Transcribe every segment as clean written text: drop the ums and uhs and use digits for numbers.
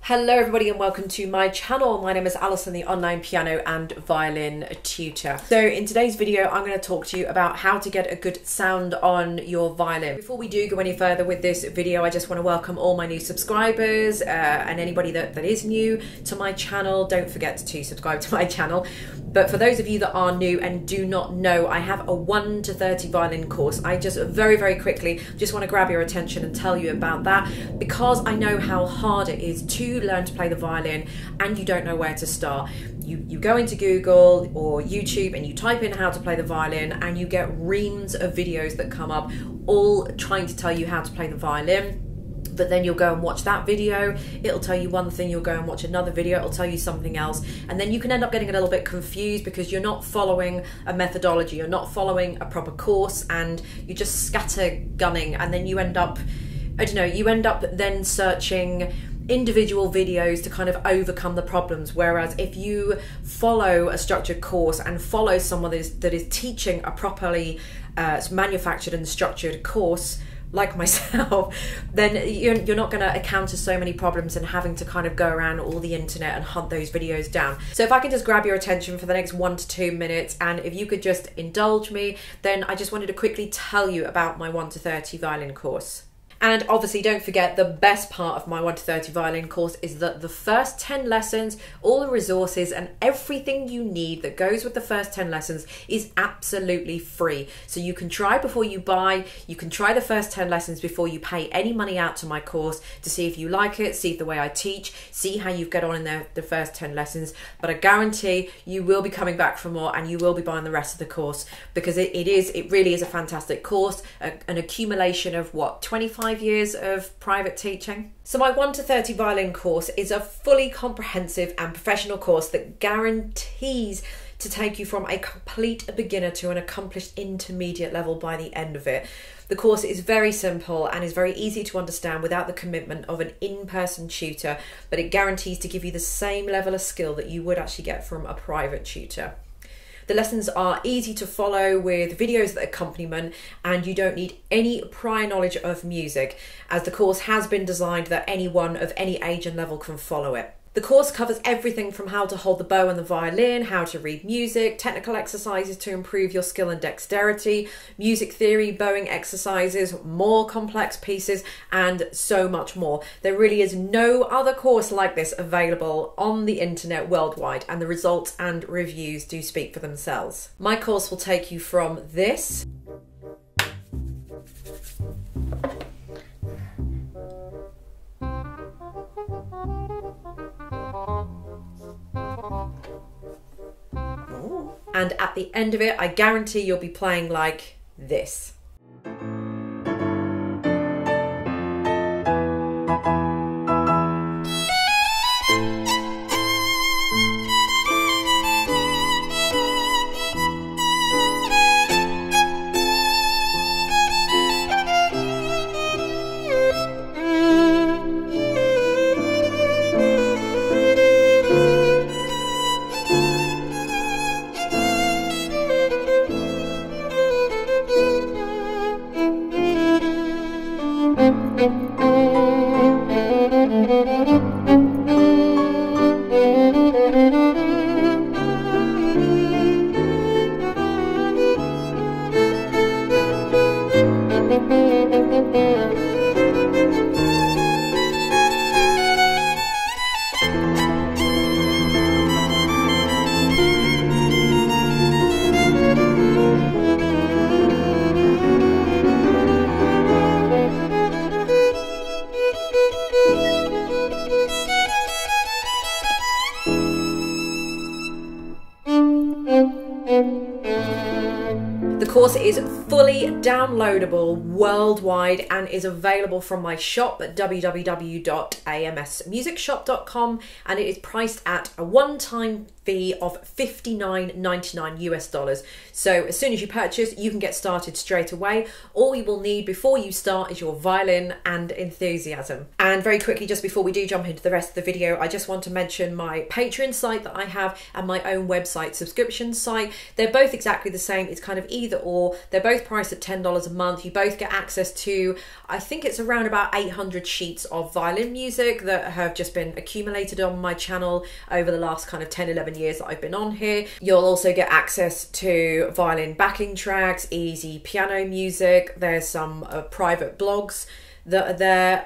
Hello everybody and welcome to my channel. My name is Alison, the online piano and violin tutor. So in today's video I'm going to talk to you about how to get a good sound on your violin. Before we do go any further with this video, I just want to welcome all my new subscribers and anybody that is new to my channel. Don't forget to subscribe to my channel. But for those of you that are new and do not know, I have a 1 to 30 violin course. I just very quickly just want to grab your attention and tell you about that, because I know how hard it is to learn to play the violin and you don't know where to start. You go into Google or YouTube and you type in how to play the violin and you get reams of videos that come up all trying to tell you how to play the violin. But then you'll go and watch that video, it'll tell you one thing, you'll go and watch another video, it'll tell you something else, and then you can end up getting a little bit confused because you're not following a methodology, you're not following a proper course, and you're just scattergunning, and then you end up, I don't know, you end up then searching individual videos to kind of overcome the problems. Whereas if you follow a structured course and follow someone that is teaching a properly manufactured and structured course, like myself, then you're not going to encounter so many problems and having to kind of go around all the internet and hunt those videos down. So if I can just grab your attention for the next 1 to 2 minutes, and if you could just indulge me, then I just wanted to quickly tell you about my 1 to 30 violin course. And obviously don't forget, the best part of my 1 to 30 violin course is that the first 10 lessons, all the resources and everything you need that goes with the first 10 lessons is absolutely free. So you can try before you buy, you can try the first 10 lessons before you pay any money out to my course to see if you like it, see the way I teach, see how you get on in the first 10 lessons. But I guarantee you will be coming back for more and you will be buying the rest of the course, because it really is a fantastic course, an accumulation of what, 25 years of private teaching. So my 1 to 30 violin course is a fully comprehensive and professional course that guarantees to take you from a complete beginner to an accomplished intermediate level by the end of it. The course is very simple and is very easy to understand without the commitment of an in-person tutor, but it guarantees to give you the same level of skill that you would actually get from a private tutor. The lessons are easy to follow with videos that accompaniment, and you don't need any prior knowledge of music, as the course has been designed that anyone of any age and level can follow it. The course covers everything from how to hold the bow and the violin, how to read music, technical exercises to improve your skill and dexterity, music theory, bowing exercises, more complex pieces, and so much more. There really is no other course like this available on the internet worldwide, and the results and reviews do speak for themselves. My course will take you from this and at the end of it, I guarantee you'll be playing like this. The course is fully downloadable worldwide and is available from my shop at www.amsmusicshop.com, and it is priced at a one-time fee of $59.99 US. So as soon as you purchase, you can get started straight away. All you will need before you start is your violin and enthusiasm. And very quickly, just before we do jump into the rest of the video, I just want to mention my Patreon site that I have and my own website subscription site. They're both exactly the same. It's kind of either or. They're both priced at $10 a month. You both get access to, I think it's around about 800 sheets of violin music that have just been accumulated on my channel over the last kind of 10, 11 years that I've been on here. You'll also get access to violin backing tracks, easy piano music. There's some private blogs that are there,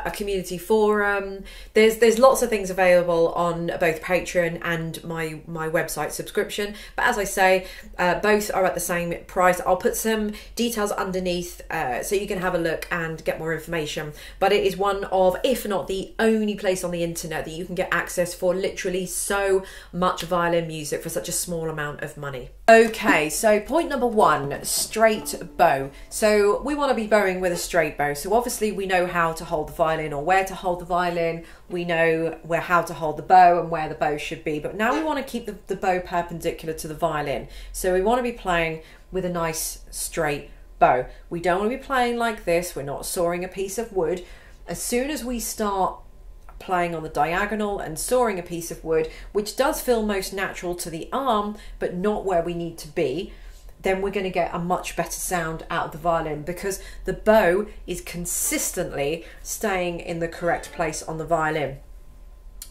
a community forum. There's lots of things available on both Patreon and my website subscription. But as I say, both are at the same price. I'll put some details underneath so you can have a look and get more information. But it is one of, if not the only place on the internet that you can get access for literally so much violin music for such a small amount of money. Okay, so point number one, straight bow. So we want to be bowing with a straight bow. So obviously we know how to hold the violin or where to hold the violin. We know how to hold the bow and where the bow should be. But now we want to keep the bow perpendicular to the violin. So we want to be playing with a nice straight bow. We don't want to be playing like this. We're not sawing a piece of wood. As soon as we start playing on the diagonal and sawing a piece of wood, which does feel most natural to the arm, but not where we need to be, then we're going to get a much better sound out of the violin because the bow is consistently staying in the correct place on the violin.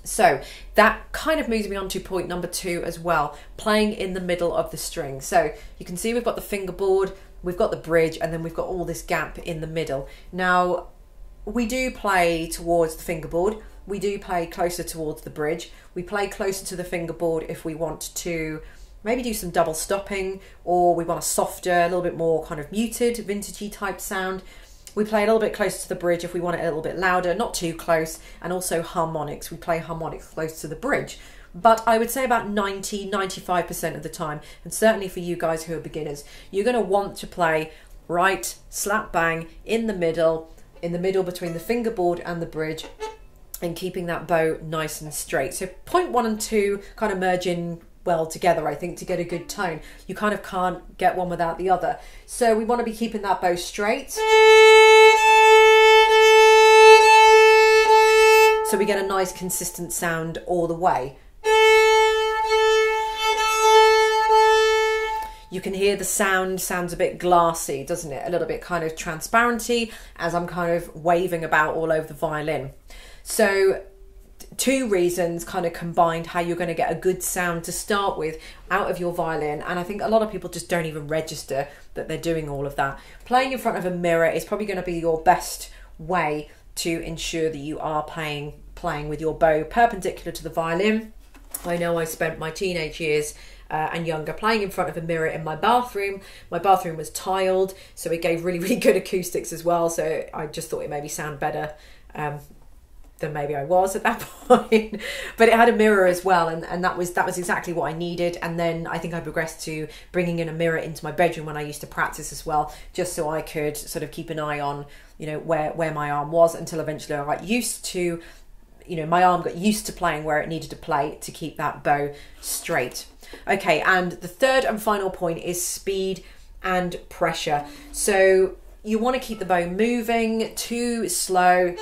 So that kind of moves me on to point number two as well, playing in the middle of the string. So you can see we've got the fingerboard, we've got the bridge, and then we've got all this gap in the middle. Now, we do play towards the fingerboard. We do play closer towards the bridge. We play closer to the fingerboard if we want to maybe do some double stopping, or we want a softer, a little bit more kind of muted, vintagey type sound. We play a little bit closer to the bridge if we want it a little bit louder, not too close, and also harmonics. We play harmonics close to the bridge. But I would say about 90–95% of the time, and certainly for you guys who are beginners, you're going to want to play right slap bang in the middle between the fingerboard and the bridge, and keeping that bow nice and straight. So point one and two kind of merge in well together, I think, to get a good tone. You kind of can't get one without the other. So we want to be keeping that bow straight, so we get a nice consistent sound all the way. You can hear the sounds a bit glassy, doesn't it? A little bit kind of transparency as I'm kind of waving about all over the violin. So two reasons kind of combined how you're going to get a good sound to start with out of your violin. And I think a lot of people just don't even register that they're doing all of that. Playing in front of a mirror is probably going to be your best way to ensure that you are playing with your bow perpendicular to the violin. I know I spent my teenage years and younger playing in front of a mirror in my bathroom. My bathroom was tiled, so it gave really, really good acoustics as well. So I just thought it made me sound better than maybe I was at that point. But it had a mirror as well, and that was exactly what I needed. And then I think I progressed to bringing in a mirror into my bedroom when I used to practice as well, just so I could sort of keep an eye on, you know, where my arm was, until eventually I got used to, you know, my arm got used to playing where it needed to play to keep that bow straight. Okay, and the third and final point is speed and pressure. So you want to keep the bow moving. Too slow,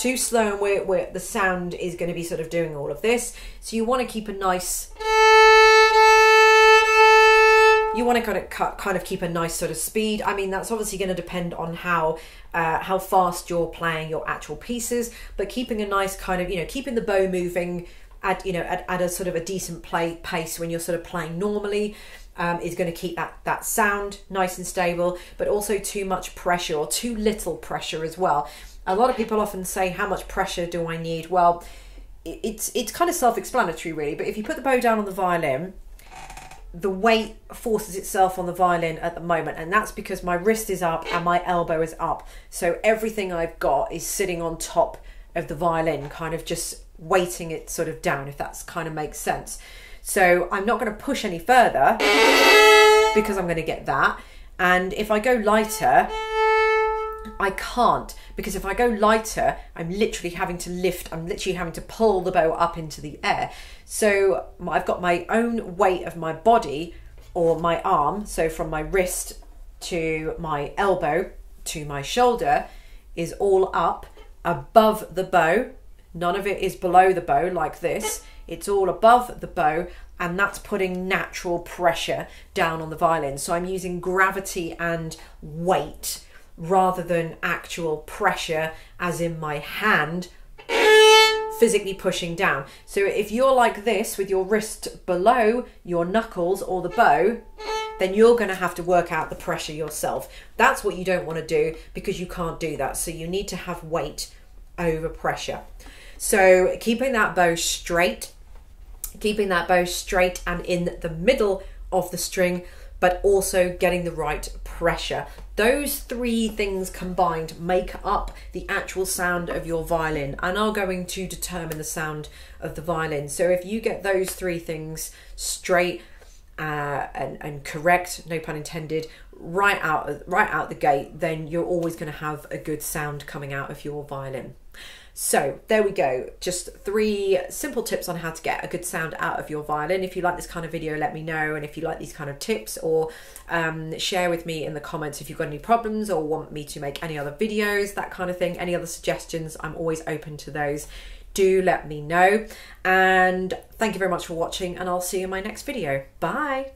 and where the sound is going to be sort of doing all of this. So you want to keep a nice, you want to kind of keep a nice sort of speed. I mean, that's obviously going to depend on how fast you're playing your actual pieces, but keeping a nice kind of, you know, keeping the bow moving at, you know, at a sort of a decent pace when you're sort of playing normally is going to keep that sound nice and stable. But also too much pressure or too little pressure as well. A lot of people often say, how much pressure do I need? Well, it's kind of self-explanatory really, but if you put the bow down on the violin, the weight forces itself on the violin at the moment, and that's because my wrist is up and my elbow is up. So everything I've got is sitting on top of the violin, kind of just weighting it sort of down, if that's kind of makes sense. So I'm not going to push any further because I'm going to get that. And if I go lighter, I can't, because if I go lighter, I'm literally having to lift, I'm literally having to pull the bow up into the air. So I've got my own weight of my body or my arm, so from my wrist to my elbow to my shoulder is all up above the bow. None of it is below the bow like this. It's all above the bow, and that's putting natural pressure down on the violin. So I'm using gravity and weight rather than actual pressure as in my hand physically pushing down. So if you're like this with your wrist below your knuckles or the bow, then you're going to have to work out the pressure yourself. That's what you don't want to do, because you can't do that. So you need to have weight over pressure. So keeping that bow straight and in the middle of the string, but also getting the right pressure. Those three things combined make up the actual sound of your violin and are going to determine the sound of the violin. So if you get those three things straight and correct, no pun intended, right out the gate, then you're always going to have a good sound coming out of your violin. So there we go, just 3 simple tips on how to get a good sound out of your violin. If you like this kind of video, let me know, and if you like these kind of tips, or share with me in the comments if you've got any problems or want me to make any other videos, that kind of thing. Any other suggestions, I'm always open to those. Do let me know, and thank you very much for watching, and I'll see you in my next video. Bye.